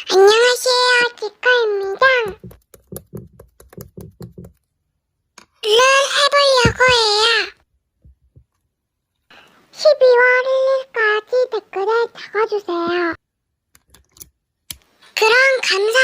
안녕하세요, 지코입니다. 를 해보려고 해요. 12월 1일까지 댓글에 적어주세요. 그럼 감사합니다.